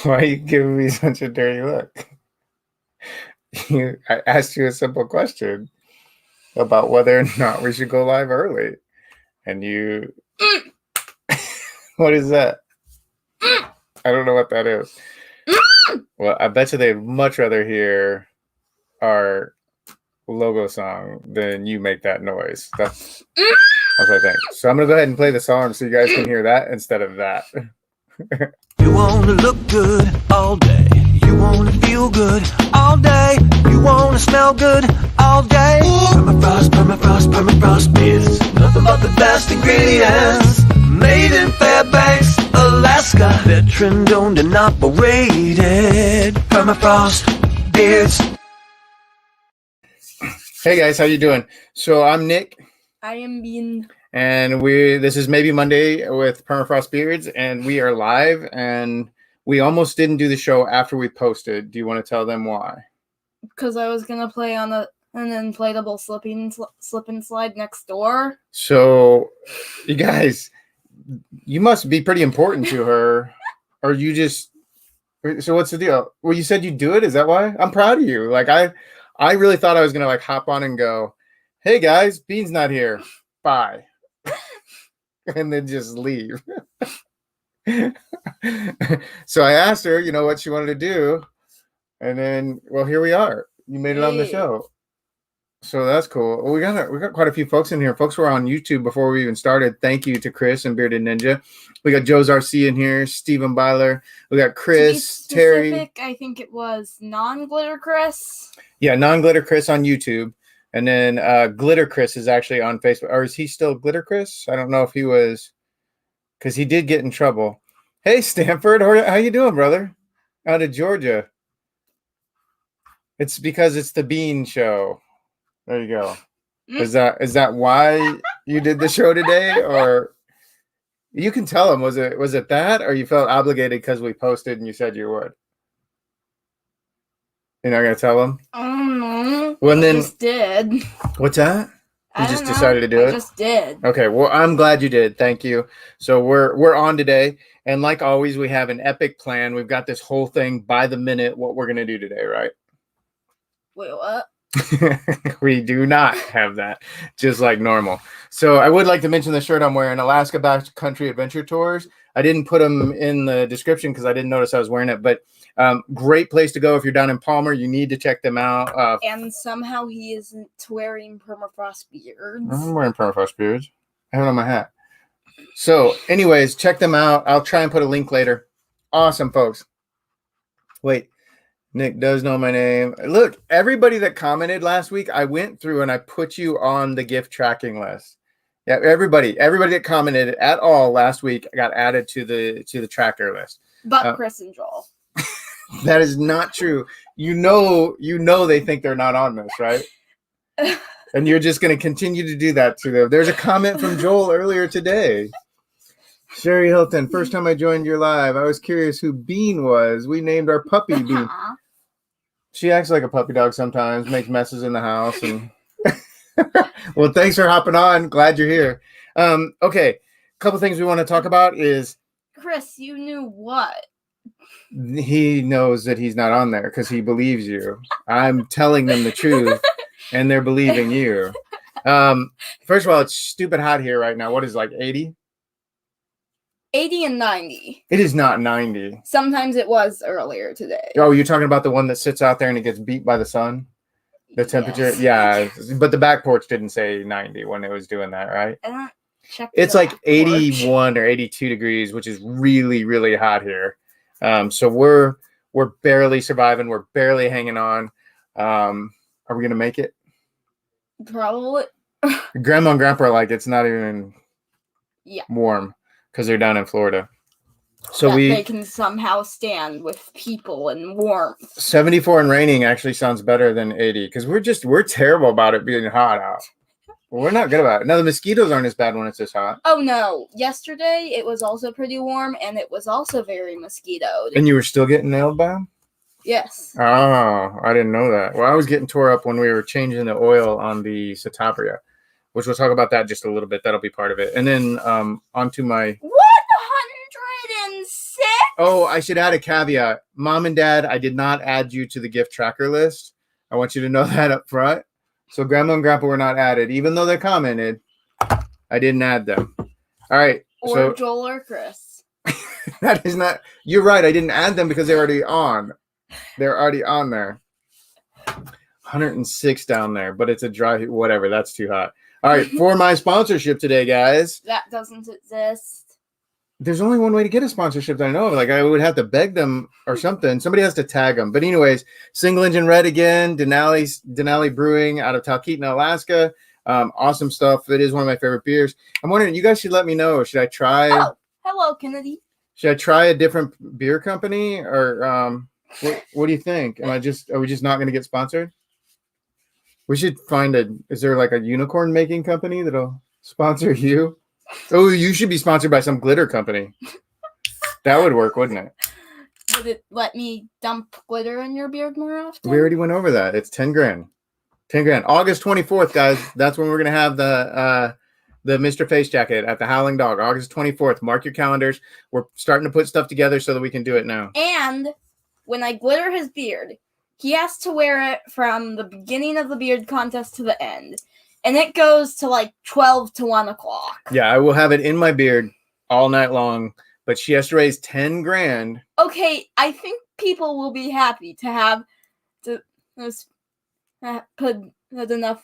Why are you giving me such a dirty look? I asked you a simple question about whether or not we should go live early. And you, what is that? I don't know what that is. Well, I bet you they'd much rather hear our logo song than you make that noise. That's what I think. So I'm going to go ahead and play the song so you guys can hear that instead of that. You want to look good all day. You want to feel good all day. You want to smell good all day. Permafrost, permafrost, permafrost beers. Nothing but the best ingredients. Made in Fairbanks, Alaska. Veteran owned and operated. Permafrost beers. Hey guys, how you doing? So I'm Nick. I am Bean. And this is Maybe Monday with Permafrost Beards, and we are live, and we almost didn't do the show after we posted. Do you want to tell them why? Because I was going to play on an inflatable slip and slide next door. So, you guys, you must be pretty important to her, or you just... So what's the deal? Well, you said you'd do it? Is that why? I'm proud of you. Like, I really thought I was going to, like, hop on and go, hey, guys, Bean's not here. Bye. And then just leave. So I asked her, what she wanted to do. And then, well, here we are. You made it on the show. So that's cool. Well, we got quite a few folks in here. Folks were on YouTube before we even started. Thank you to Chris and Bearded Ninja. We got Joe's RC in here, Stephen Byler. We got Chris, Terry. I think it was non-glitter Chris. Yeah, non-glitter Chris on YouTube. And then Glitter Chris is actually on Facebook. Or is he still Glitter Chris? I don't know if he was, because he did get in trouble. Hey, Stanford, how you doing, brother? Out of Georgia. It's because it's the Bean Show. There you go. Is that why you did the show today? Or you can tell him, was it that? Or you felt obligated because we posted and you said you would? You're not going to tell him? I don't know. Well, then, I just did. What's that? You just decided to do it? I just did. Okay, well, I'm glad you did. Thank you. So we're on today. And like always, we have an epic plan. We've got this whole thing by the minute, what we're going to do today, right? Wait, what? We do not have that, just like normal. So I would like to mention the shirt I'm wearing, Alaska Backcountry Adventure Tours. I didn't put them in the description because I didn't notice I was wearing it, but great place to go if you're down in Palmer. You need to check them out. And somehow he isn't wearing permafrost beards. I'm wearing permafrost beards. I have it on my hat. So anyways, check them out. I'll try and put a link later. Awesome, folks. Wait. Nick does know my name. Look, everybody that commented last week, I went through and I put you on the gift tracking list. Yeah, everybody that commented at all last week got added to the tracker list. But Chris and Joel. That is not true. You know they think they're not on this, right? And you're just going to continue to do that to them. There's a comment from Joel earlier today. Sherry Hilton, first time I joined your live, I was curious who Bean was. We named our puppy Bean. She acts like a puppy dog sometimes, makes messes in the house. And well, thanks for hopping on. Glad you're here. Okay, a couple things we want to talk about is... Chris, you knew what? He knows that he's not on there because he believes you. I'm telling them the truth, and they're believing you. First of all, it's stupid hot here right now. What is it, like 80? 80 and 90. It is not 90. Sometimes it was earlier today. Oh, you're talking about the one that sits out there and it gets beat by the sun? The temperature? Yes. Yeah, but the back porch didn't say 90 when it was doing that, right? I don't check. It's like 81 or 82 degrees, which is really, really hot here. So we're barely surviving. We're barely hanging on. Are we going to make it? Probably. Grandma and Grandpa are like, it's not even warm. Because they're down in Florida. So they can somehow stand with people and warmth. 74 and raining actually sounds better than 80 because we're terrible about it being hot out. We're not good about it. Now the mosquitoes aren't as bad when it's this hot. Oh no. Yesterday it was also pretty warm and it was also very mosquitoed. And you were still getting nailed by them? Yes. Oh, I didn't know that. Well, I was getting tore up when we were changing the oil on the Satapria, which we'll talk about that just a little bit. That'll be part of it. And then onto my... 106? Oh, I should add a caveat. Mom and Dad, I did not add you to the gift tracker list. I want you to know that up front. So Grandma and Grandpa were not added, even though they commented. I didn't add them. All right. Or So Joel or Chris. that is not. You're right. I didn't add them because they're already on. They're already on there. 106 down there, but it's a dry. Whatever. That's too hot. All right. For my sponsorship today, guys. That doesn't exist. There's only one way to get a sponsorship that I know of. Like I would have to beg them or something. Somebody has to tag them. But anyways, Single Engine Red again, Denali Brewing out of Talkeetna, Alaska. Awesome stuff. It is one of my favorite beers. I'm wondering, you guys should let me know. Should I try? Oh, hello, Kennedy. Should I try a different beer company or what do you think? Are we just not going to get sponsored? We should find is there like a unicorn making company that'll sponsor you? Oh, you should be sponsored by some glitter company. That would work, wouldn't it? Would it let me dump glitter in your beard more often? We already went over that. It's 10 grand. 10 grand. August 24th, guys. That's when we're going to have the Mr. Facejacket at the Howling Dog. August 24th. Mark your calendars. We're starting to put stuff together so that we can do it now. And when I glitter his beard, he has to wear it from the beginning of the beard contest to the end. And it goes to like 12 to 1 o'clock. Yeah, I will have it in my beard all night long, but she has to raise 10 grand. Okay, I think people will be happy to have to put enough,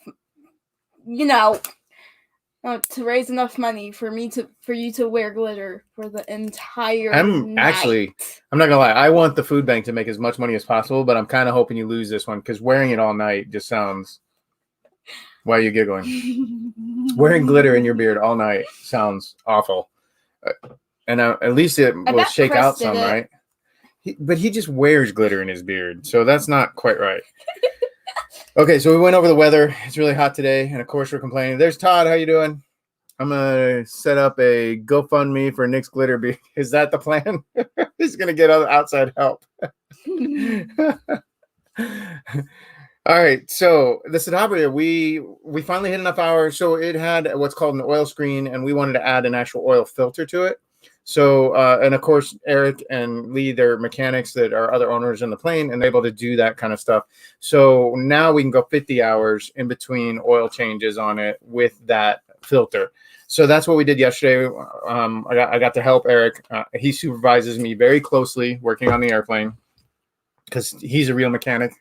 to raise enough money for you to wear glitter for the entire night. I'm not gonna lie, I want the food bank to make as much money as possible, but I'm kind of hoping you lose this one because wearing it all night just sounds. Why are you giggling? Wearing glitter in your beard all night sounds awful. And at least it will shake Chris out some, right? But he just wears glitter in his beard, so that's not quite right. Okay, so we went over the weather. It's really hot today, and of course we're complaining. There's Todd. How you doing? I'm gonna set up a GoFundMe for Nick's glitter beard. Is that the plan? He's gonna get outside help. All right, so the Citabria, we finally hit enough hours. So it had what's called an oil screen, and we wanted to add an actual oil filter to it. So, and of course, Eric and Lee, they're mechanics that are other owners in the plane and able to do that kind of stuff. So now we can go 50 hours in between oil changes on it with that filter. So that's what we did yesterday. I got to help Eric. He supervises me very closely working on the airplane because he's a real mechanic.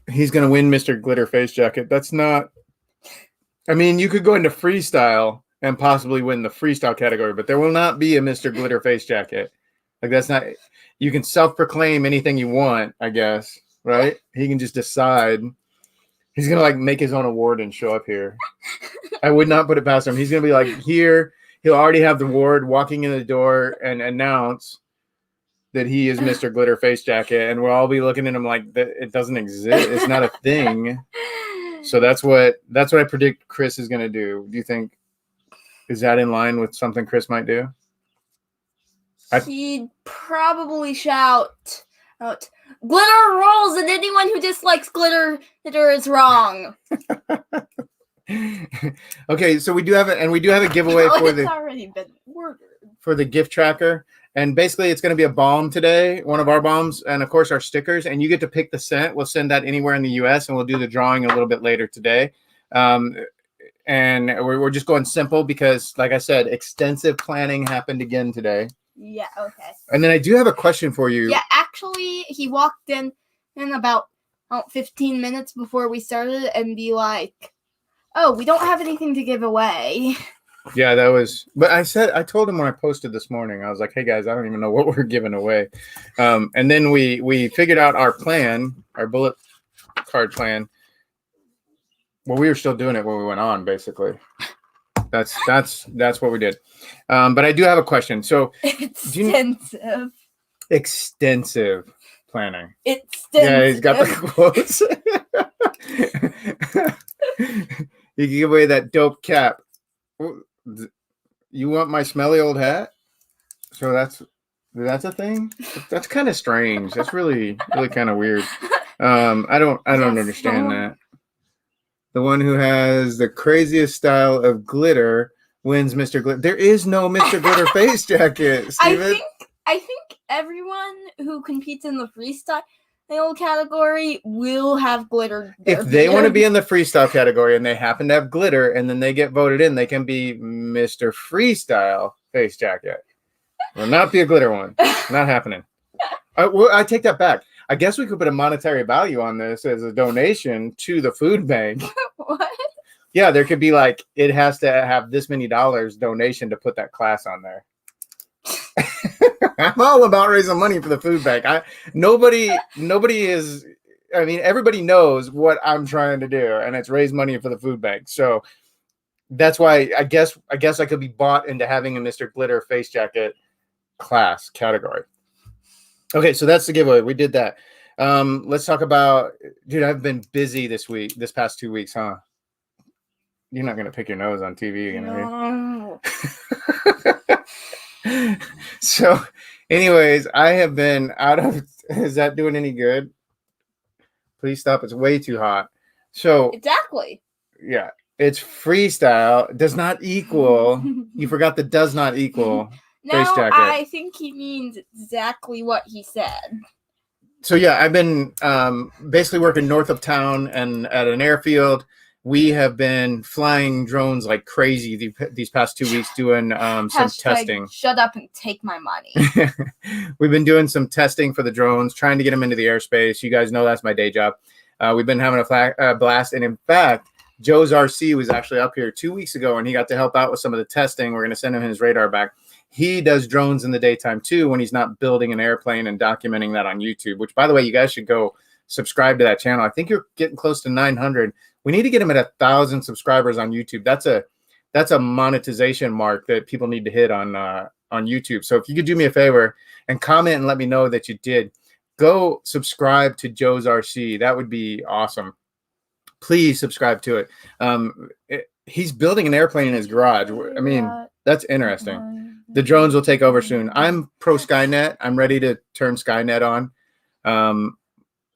He's going to win Mr. Glitter Facejacket. That's not, I mean, you could go into freestyle and possibly win the freestyle category, but there will not be a Mr. Glitter Facejacket. Like that's not, you can self-proclaim anything you want, I guess, right? He can just decide. He's going to like make his own award and show up here. I would not put it past him. He's going to be like here. He'll already have the award walking in the door and announce that he is Mr. Glitter Facejacket, and we'll all be looking at him like that. It doesn't exist. It's not a thing. So that's what I predict Chris is going to do. Do you think is that in line with something Chris might do? He'd probably shout out, "Glitter rolls, and anyone who dislikes glitter is wrong." Okay, so we do have a giveaway It's already been ordered for the gift tracker. And basically, it's going to be a balm today, one of our balms, and of course, our stickers. And you get to pick the scent. We'll send that anywhere in the U.S., and we'll do the drawing a little bit later today. And we're just going simple because, like I said, extensive planning happened again today. Yeah, okay. And then I do have a question for you. Yeah, actually, he walked in about 15 minutes before we started and be like, "Oh, we don't have anything to give away." Yeah, that was, but I told him when I posted this morning, I was like, hey guys, I don't even know what we're giving away. And then we figured out our plan, our bullet card plan. Well, we were still doing it when we went on, basically. That's what we did. But I do have a question. So extensive planning. Yeah, he's got the quotes. You can give away that dope cap. You want my smelly old hat? So that's a thing. That's kind of strange. That's really kind of weird. I don't understand that. The one who has the craziest style of glitter wins Mr. Glitter. There is no Mr. Glitter face jacket, Steven. I think everyone who competes in the freestyle category will have glitter. If they want to be in the freestyle category and they happen to have glitter and then they get voted in, they can be Mr. Freestyle face jacket. Will not be a glitter one. Not happening. I take that back. I guess we could put a monetary value on this as a donation to the food bank. What? Yeah, there could be like, it has to have this many dollars donation to put that class on there. I'm all about raising money for the food bank. Nobody is, I mean, everybody knows what I'm trying to do, and it's raise money for the food bank. So that's why I guess I could be bought into having a Mr. Glitter face jacket class category. Okay, so that's the giveaway. We did that. Let's talk about, dude, I've been busy this past 2 weeks, huh? You're not gonna pick your nose on TV again, No. So, anyways, I have been out of. Is that doing any good? Please stop. It's way too hot. So Exactly. yeah, it's freestyle. Does not equal. You forgot the does not equal. No, Face jacket. I think he means exactly what he said. So yeah, I've been basically working north of town and at an airfield. We have been flying drones like crazy these past 2 weeks, doing some testing. Shut up and take my money. We've been doing some testing for the drones, trying to get them into the airspace. You guys know that's my day job. We've been having a blast. And in fact, Joe's RC was actually up here 2 weeks ago, and he got to help out with some of the testing. We're going to send him his radar back. He does drones in the daytime, too, when he's not building an airplane and documenting that on YouTube, which, by the way, you guys should go subscribe to that channel. I think you're getting close to 900. We need to get him at 1,000 subscribers on YouTube. That's a monetization mark that people need to hit on YouTube. So if you could do me a favor and comment and let me know that you did, go subscribe to Joe's RC. That would be awesome. Please subscribe to it. He's building an airplane in his garage. I mean, that's interesting. The drones will take over soon. I'm pro Skynet. I'm ready to turn Skynet on.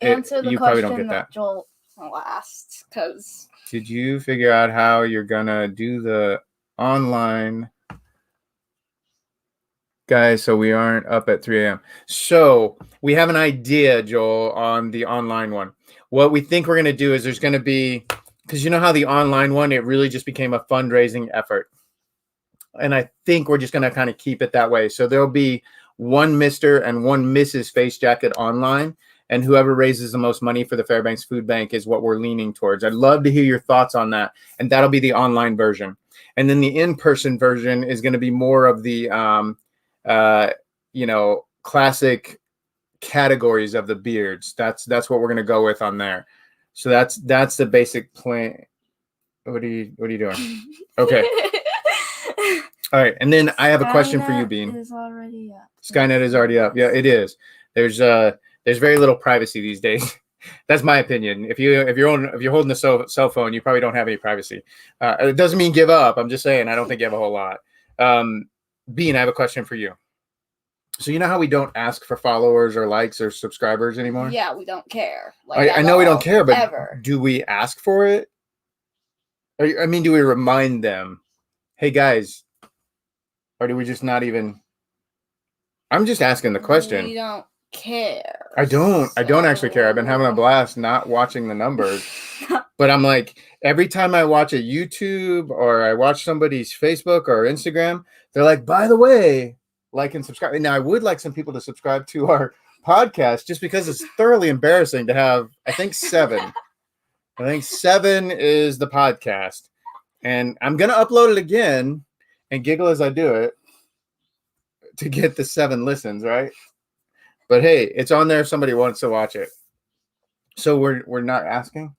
Answer the you question probably don't get that. Joel last, because Did you figure out how you're gonna do the online, guys? So we aren't up at 3 a.m. So we have an idea, Joel, on the online one. What we think we're gonna do is there's gonna be, because you know how the online one, it really just became a fundraising effort. And I think we're just going to kind of keep it that way. So there'll be one Mr. and one Mrs. Face Jacket online, and whoever raises the most money for the Fairbanks Food Bank is what we're leaning towards. I'd love to hear your thoughts on that. And that'll be the online version. And then the in-person version is going to be more of the, classic categories of the beards. That's what we're going to go with on there. So that's the basic plan. What are you doing? Okay. All right, and then I have a question for you, Bean. Is already up. Skynet is already up. Yeah, it is. There's very little privacy these days. That's my opinion. If you're holding the cell phone, you probably don't have any privacy. It doesn't mean give up. I'm just saying I don't think you have a whole lot. Bean, I have a question for you. So you know how we don't ask for followers or likes or subscribers anymore? Yeah, we don't care. I know we don't care, but ever. Do we ask for it? I mean, do we remind them, hey guys? Or do we just not even? I'm just asking the question. We don't care. I don't actually care. I've been having a blast not watching the numbers. But I'm like, every time I watch a YouTube or I watch somebody's Facebook or Instagram, they're like, by the way, like and subscribe. Now I would like some people to subscribe to our podcast just because it's thoroughly embarrassing to have, I think 7. I think 7 is the podcast. And I'm gonna upload it again and giggle as I do it to get the 7 listens, right? But hey, it's on there if somebody wants to watch it. So we're not asking?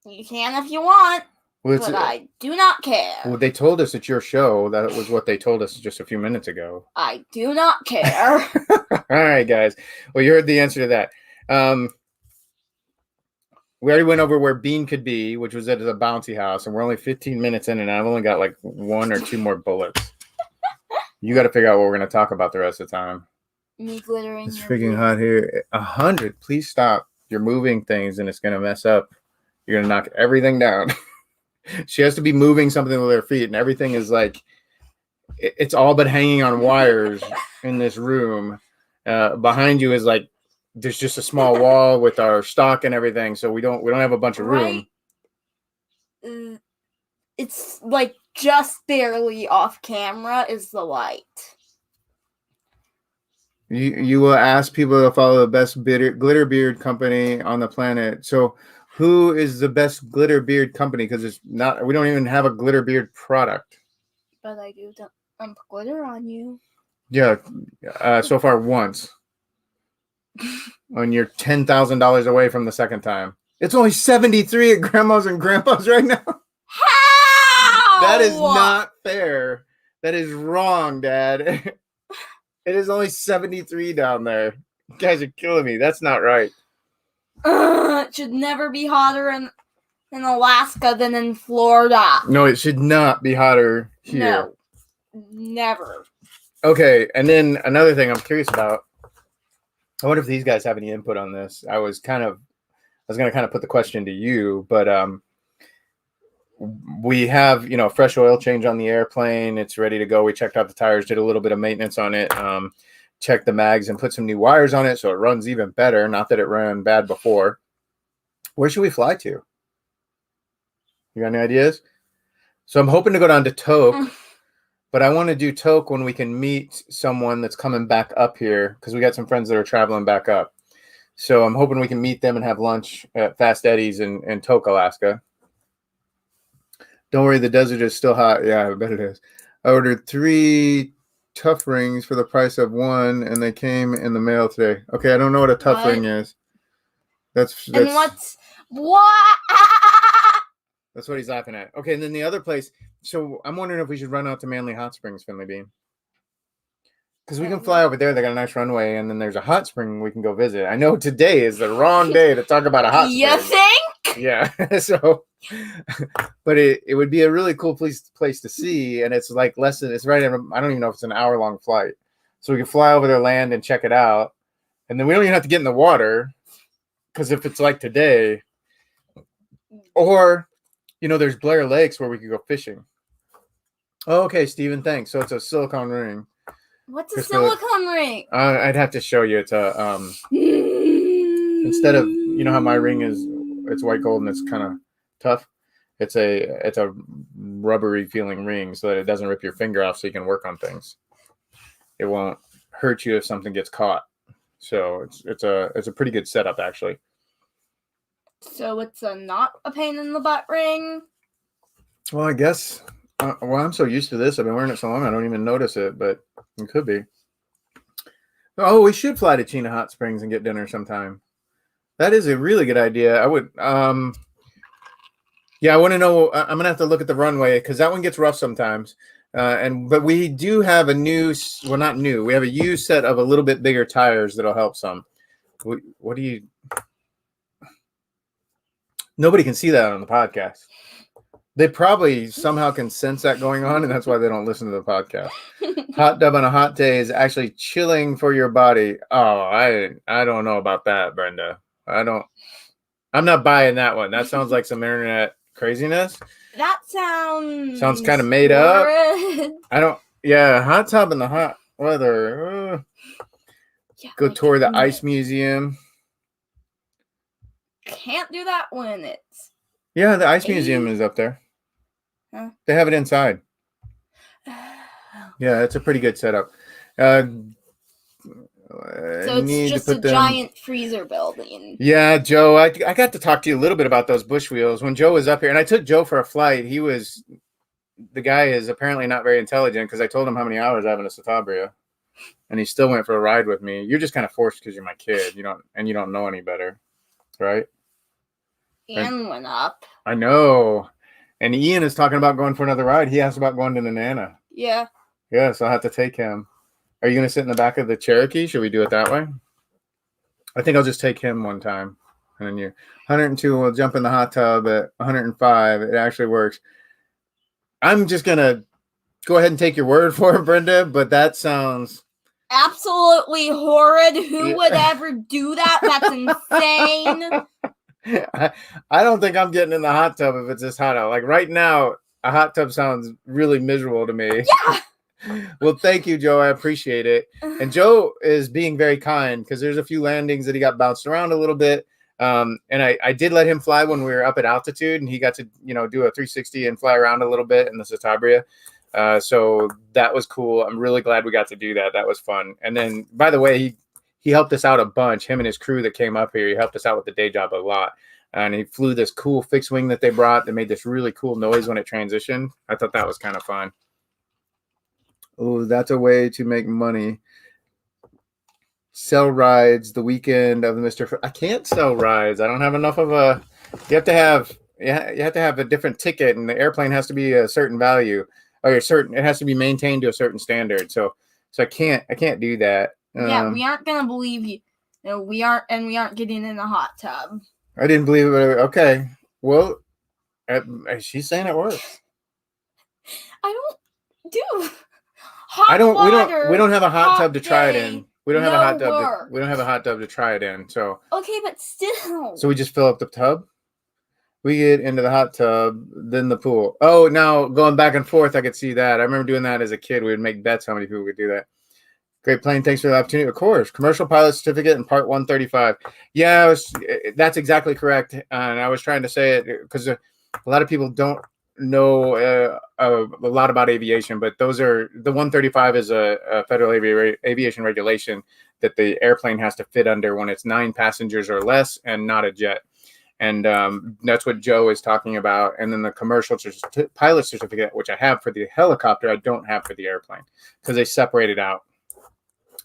You can if you want, but I do not care. Well, they told us it's your show. That was what they told us just a few minutes ago. I do not care. All right, guys. Well, you heard the answer to that. We already went over where Bean could be, which was at the bouncy house, and we're only 15 minutes in, and I've only got like 1 or 2 more bullets. You got to figure out what we're going to talk about the rest of the time. Me glittering. It's freaking hot here. 100. Please stop. You're moving things, and it's going to mess up. You're going to knock everything down. She has to be moving something with her feet, and everything is like it's all but hanging on wires in this room. Behind you is like there's just a small wall with our stock and everything, so we don't have a bunch of room. It's like just barely off camera is the light. You will ask people to follow the best glitter beard company on the planet. So who is the best glitter beard company? Because it's not. We don't even have a glitter beard product. But I do put glitter on you. Yeah, so far once. When you're $10,000 away from the second time. It's only 73 at Grandma's and Grandpa's right now. How? That is not fair. That is wrong, Dad. It is only 73 down there. You guys are killing me. That's not right. It should never be hotter in Alaska than in Florida. No, it should not be hotter here. No, never. Okay, and then another thing I'm curious about. I wonder if these guys have any input on this. I was going to kind of put the question to you, but we have, fresh oil change on the airplane. It's ready to go. We checked out the tires, did a little bit of maintenance on it, checked the mags and put some new wires on it so it runs even better. Not that it ran bad before. Where should we fly to? You got any ideas? So I'm hoping to go down to Tok, but I want to do Tok when we can meet someone that's coming back up here because we got some friends that are traveling back up. So I'm hoping we can meet them and have lunch at Fast Eddie's in Tok, Alaska. Don't worry, the desert is still hot. Yeah, I bet it is. I ordered 3 tough rings for the price of 1, and they came in the mail today. Okay, I don't know what a tough ring is. That's and what? That's what he's laughing at. Okay, and then the other place. So I'm wondering if we should run out to Manly Hot Springs, Finley Bean. Because we can fly over there. They got a nice runway, and then there's a hot spring we can go visit. I know today is the wrong day to talk about a hot spring. You think? Yeah. So, but it would be a really cool place to see, and it's like less than, it's right at, I don't even know if it's an hour-long flight. So we can fly over there, land, and check it out. And then we don't even have to get in the water, because if it's like today, or, there's Blair Lakes where we could go fishing. Oh, okay, Steven, thanks. So it's a silicone ring. What's a silicone ring? I'd have to show you. It's a instead of how my ring is, it's white gold and it's kind of tough. It's a rubbery feeling ring so that it doesn't rip your finger off, so you can work on things. It won't hurt you if something gets caught. So it's a pretty good setup actually. So it's not a pain in the butt ring. Well, I guess. I'm so used to this. I've been wearing it so long, I don't even notice it, but it could be. Oh, we should fly to Chena Hot Springs and get dinner sometime. That is a really good idea. I would, I want to know. I'm going to have to look at the runway because that one gets rough sometimes. But we do have a new, well, not new. We have a used set of a little bit bigger tires that'll help some. What do you? Nobody can see that on the podcast. They probably somehow can sense that going on, and that's why they don't listen to the podcast. Hot tub on a hot day is actually chilling for your body. Oh, I don't know about that, Brenda. I'm not buying that one. That sounds like some internet craziness. That sounds kind of made up. Hot tub in the hot weather. Go tour the ice museum. Can't do that when it's... Yeah, the ice museum is up there. Huh? They have it inside. Yeah, it's a pretty good setup. So it's just a giant freezer building. Yeah, Joe, I got to talk to you a little bit about those bush wheels. When Joe was up here, and I took Joe for a flight, the guy is apparently not very intelligent because I told him how many hours I have in a Satabria, and he still went for a ride with me. You're just kind of forced because you're my kid. You don't know any better, right? Ian went up. I know. And Ian is talking about going for another ride. He asked about going to Nana. Yeah. Yeah, so I'll have to take him. Are you going to sit in the back of the Cherokee? Should we do it that way? I think I'll just take him one time. And then 102 will jump in the hot tub at 105. It actually works. I'm just going to go ahead and take your word for it, Brenda, but that sounds... absolutely horrid. Who would ever do that? That's insane. I don't think I'm getting in the hot tub if it's this hot out. Like right now, a hot tub sounds really miserable to me. Yeah. Well, thank you, Joe. I appreciate it. And Joe is being very kind because there's a few landings that he got bounced around a little bit. And I did let him fly when we were up at altitude, and he got to do a 360 and fly around a little bit in the Citabria. So that was cool. I'm really glad we got to do that. That was fun. And then, by the way, he helped us out a bunch. Him and his crew that came up here, he helped us out with the day job a lot. And he flew this cool fixed wing that they brought that made this really cool noise when it transitioned. I thought that was kind of fun. Oh, that's a way to make money. Sell rides the weekend of the Mr. I can't sell rides. I don't have enough of a. You have to have a different ticket, and the airplane has to be a certain value, or it has to be maintained to a certain standard. So I can't do that. Yeah, we aren't gonna believe you. We aren't getting in the hot tub. I didn't believe it. Okay, well, she's saying it works. I don't do. We don't have a hot tub to try it in. We don't have a hot tub. We don't have a hot tub to try it in. So okay, but still. So we just fill up the tub. We get into the hot tub, then the pool. Oh, now going back and forth, I could see that. I remember doing that as a kid. We would make bets how many people could do that. Great plane. Thanks for the opportunity. Of course. Commercial pilot certificate in part 135. Yeah, that's exactly correct. And I was trying to say it because a lot of people don't know a lot about aviation, but the 135 is a federal aviation regulation that the airplane has to fit under when it's 9 passengers or less and not a jet. And that's what Joe is talking about. And then the commercial pilot certificate, which I have for the helicopter, I don't have for the airplane because they separate it out.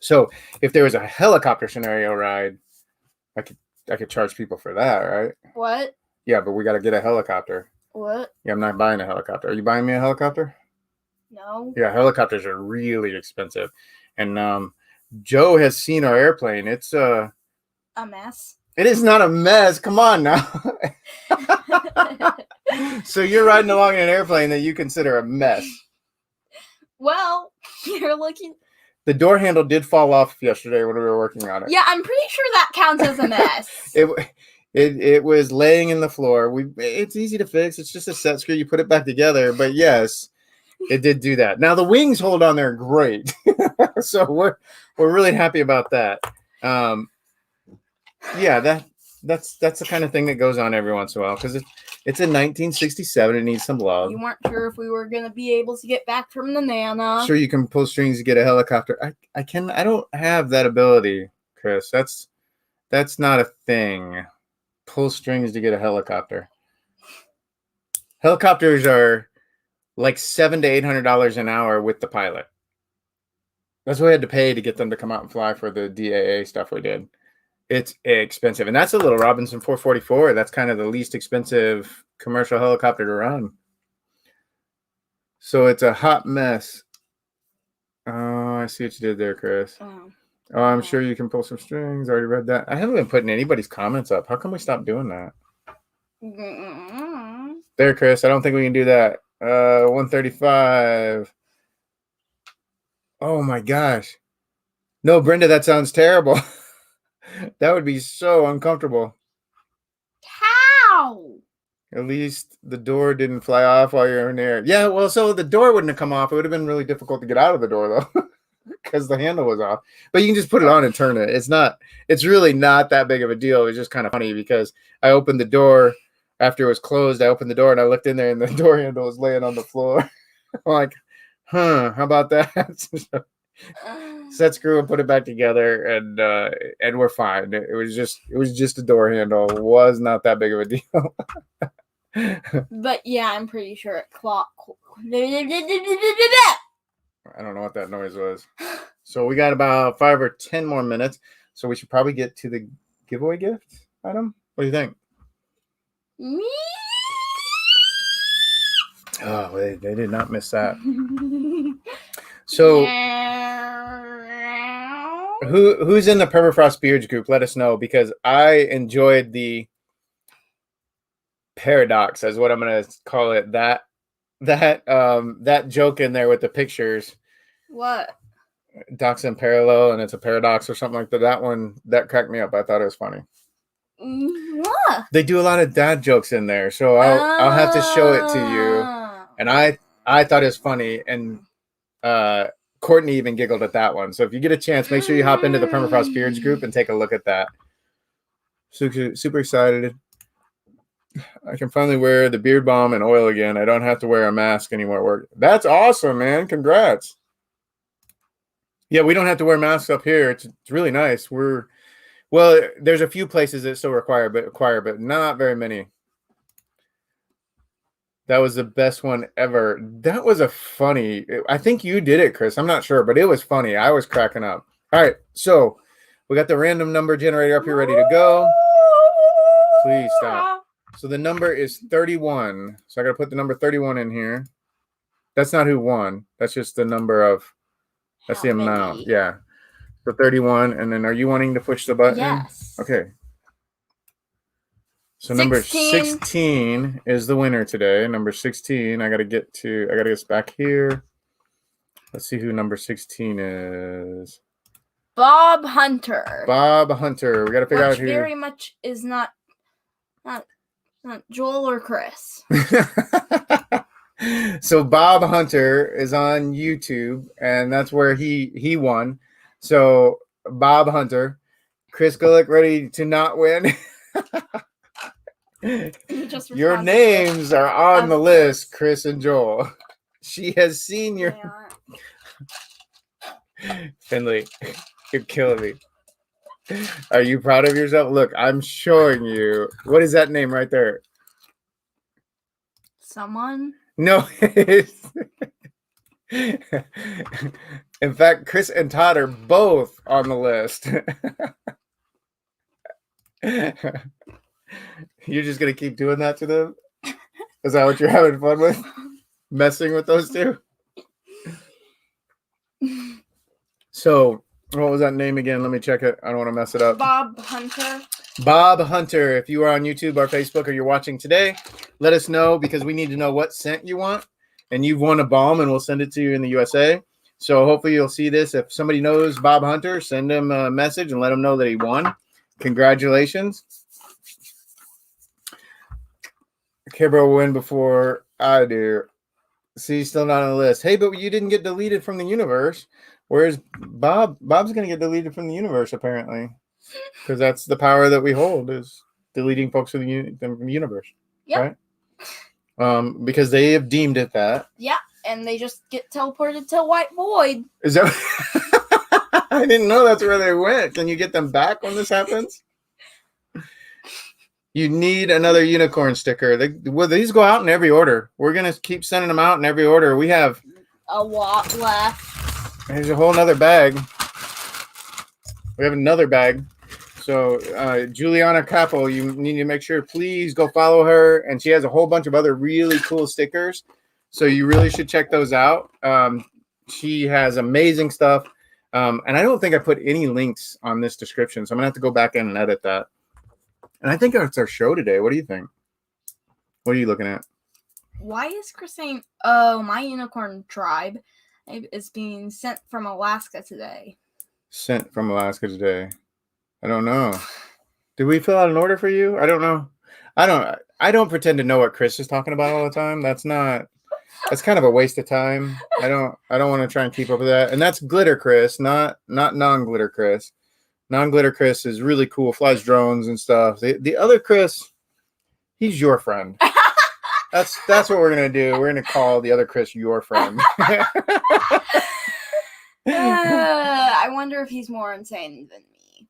So if there was a helicopter scenario ride, I could charge people for that, right? What? Yeah, but we got to get a helicopter. What? Yeah, I'm not buying a helicopter. Are you buying me a helicopter? No. Yeah, helicopters are really expensive. And Joe has seen our airplane. It's a mess. It is not a mess. Come on now. So you're riding along in an airplane that you consider a mess. Well, you're looking. The door handle did fall off yesterday when we were working on it. Yeah, I'm pretty sure that counts as a mess. It was laying in the floor. It's easy to fix. It's just a set screw. You put it back together. But yes, it did do that. Now the wings hold on there great. So we're really happy about that. Yeah, that's the kind of thing that goes on every once in a while because it's in 1967. It needs some love. You weren't sure if we were gonna be able to get back from the Nana. Sure, you can pull strings to get a helicopter. I don't have that ability, Chris. That's not a thing. Pull strings to get a helicopter. Helicopters are like $700 to $800 an hour with the pilot. That's what we had to pay to get them to come out and fly for the DAA stuff we did. It's expensive, and that's a little Robinson 444. That's kind of the least expensive commercial helicopter to run. So it's a hot mess. Oh, I see what you did there, Chris. Oh, I'm sure you can pull some strings. I already read that. I haven't been putting anybody's comments up. How come we stopped doing that? There, Chris. I don't think we can do that. 135. Oh, my gosh. No, Brenda, that sounds terrible. That would be so uncomfortable. How? At least the door didn't fly off while you're in there. Yeah, well, so the door wouldn't have come off. It would have been really difficult to get out of the door, though. Because the handle was off, but you can just put it on and turn it. It's really not that big of a deal. It was just kind of funny because I opened the door after it was closed. I opened the door and I looked in there and the door handle was laying on the floor. I'm like, how about that? Set screw and put it back together and we're fine. It was just a door handle. It was not that big of a deal. But yeah, I'm pretty sure it clocked. I don't know what that noise was. So we got about 5 or 10 more minutes. So we should probably get to the giveaway gift item. What do you think? Me? Oh, they did not miss that. So who's in the Permafrost Beards group? Let us know because I enjoyed the paradox, is what I'm going to call it. That joke in there with the pictures. What? Docs in parallel and it's a paradox or something like that. That one that cracked me up. I thought it was funny. What? They do a lot of dad jokes in there, so I'll have to show it to you. Oh. And I thought it was funny, and Courtney even giggled at that one. So if you get a chance, make sure you hop into the Permafrost Beards group and take a look at that. Super excited. I can finally wear the beard balm and oil again. I don't have to wear a mask anymore. That's awesome, man. Congrats. Yeah, we don't have to wear masks up here. It's really nice. There's a few places that still require, but not very many. That was the best one ever. That was I think you did it, Chris. I'm not sure, but it was funny. I was cracking up. All right, so we got the random number generator up here ready to go. Please stop. So the number is 31. So I got to put the number 31 in here. That's not who won. That's just the number of, that's the amount. Many? Yeah. So 31. And then are you wanting to push the button? Yes. Okay. So number 16 is the winner today. Number 16. I got to get us back here. Let's see who number 16 is. Bob Hunter. Bob Hunter. We got to figure out who. Very much is not Joel or Chris. So Bob Hunter is on YouTube, and that's where he won. So Bob Hunter, Chris Gulick ready to not win. Your names are on the list, Chris and Joel. She has seen your Finley. You're killing me. Are you proud of yourself? Look, I'm showing you. What is that name right there? Someone? No. In fact, Chris and Todd are both on the list. You're just going to keep doing that to them? Is that what you're having fun with? Messing with those two? So, what was that name again? Let me check it. I don't want to mess it up. Bob Hunter. Bob Hunter. If you are on YouTube or Facebook or you're watching today, let us know because we need to know what scent you want. And you've won a balm and we'll send it to you in the USA. So hopefully you'll see this. If somebody knows Bob Hunter, send him a message and let him know that he won. Congratulations. Cabro will win before I do. See, still not on the list. Hey, but you didn't get deleted from the universe. Where's Bob? Bob's going to get deleted from the universe, apparently. Because that's the power that we hold, is deleting folks from the universe. Yep. Right? Because they have deemed it that. Yeah, and they just get teleported to a white void. Is that... I didn't know that's where they went. Can you get them back when this happens? You need another unicorn sticker. These go out in every order. We're going to keep sending them out in every order. We have a lot left. There's a whole nother bag. We have another bag. So Juliana Capo, you need to make sure, please go follow her. And she has a whole bunch of other really cool stickers. So you really should check those out. She has amazing stuff. And I don't think I put any links on this description. So I'm going to have to go back in and edit that. And I think that's our show today. What do you think? What are you looking at? Why is Chris saying, oh, my unicorn tribe is being sent from Alaska today? Sent from Alaska today. I don't know. Did we fill out an order for you? I don't know. I don't pretend to know what Chris is talking about all the time. That's kind of a waste of time. I don't want to try and keep up with that. And that's Glitter Chris, not non-glitter Chris. Non-glitter Chris is really cool, flies drones and stuff. The other Chris, he's your friend. That's what we're gonna do. We're gonna call the other Chris your friend. I wonder if he's more insane than me.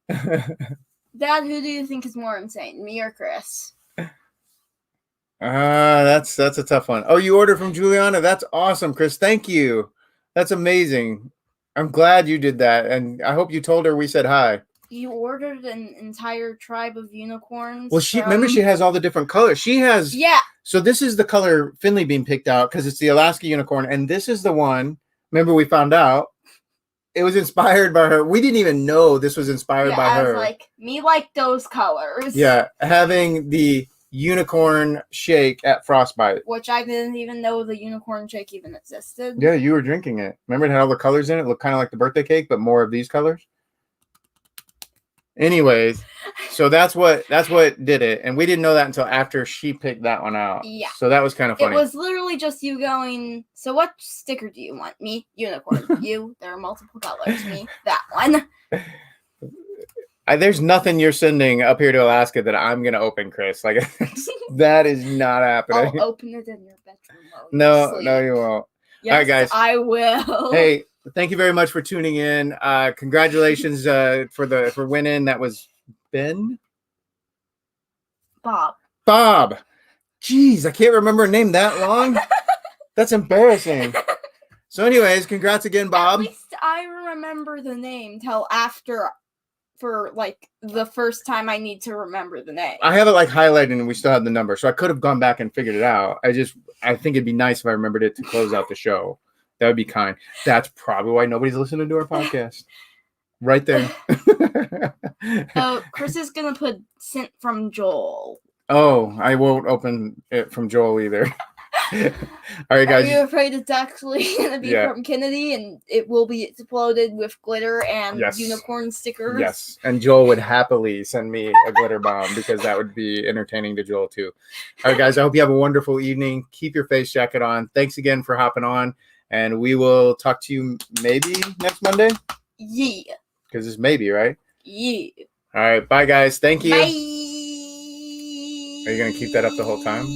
Dad, who do you think is more insane, me or Chris? That's a tough one. Oh, you ordered from Juliana? That's awesome, Chris. Thank you. That's amazing. I'm glad you did that, and I hope you told her we said hi. You ordered an entire tribe of unicorns. Well, remember she has all the different colors. She has. Yeah. So this is the color Finley being picked out because it's the Alaska unicorn, and this is the one. Remember, we found out it was inspired by her. We didn't even know this was inspired by her. I was like, me like those colors. Yeah, having the unicorn shake at Frostbite, which I didn't even know the unicorn shake even existed. Yeah, you were drinking it. Remember, it had all the colors in it. It looked kind of like the birthday cake, but more of these colors. Anyways, So that's what did it, and we didn't know that until after she picked that one out. Yeah. So that was kind of funny. It was literally just you going, so what sticker do you want? Me, unicorn. You, there are multiple colors. Me, that one. There's nothing you're sending up here to Alaska that I'm gonna open, Chris. Like that is not happening. I'll open it in your bedroom. No, you won't. Yes, all right, guys. I will. Hey, thank you very much for tuning in. Congratulations for winning. That was Ben. Bob. Jeez, I can't remember a name that long. That's embarrassing. So, anyways, congrats again, Bob. At least I remember the name till after, for like the first time I need to remember the name. I have it like highlighted and we still have the number. So I could have gone back and figured it out. I think it'd be nice if I remembered it to close out the show. That would be kind. That's probably why nobody's listening to our podcast. Right there. Chris is going to put sent from Joel. Oh, I won't open it from Joel either. All right, guys. Are you afraid it's actually going to be from Kennedy and it will be exploded with glitter and unicorn stickers? Yes, and Joel would happily send me a glitter bomb because that would be entertaining to Joel too. All right, guys, I hope you have a wonderful evening. Keep your face jacket on. Thanks again for hopping on, and we will talk to you maybe next Monday? Yeah. Because it's maybe, right? Yeah. All right, bye, guys. Thank you. Bye. Are you going to keep that up the whole time?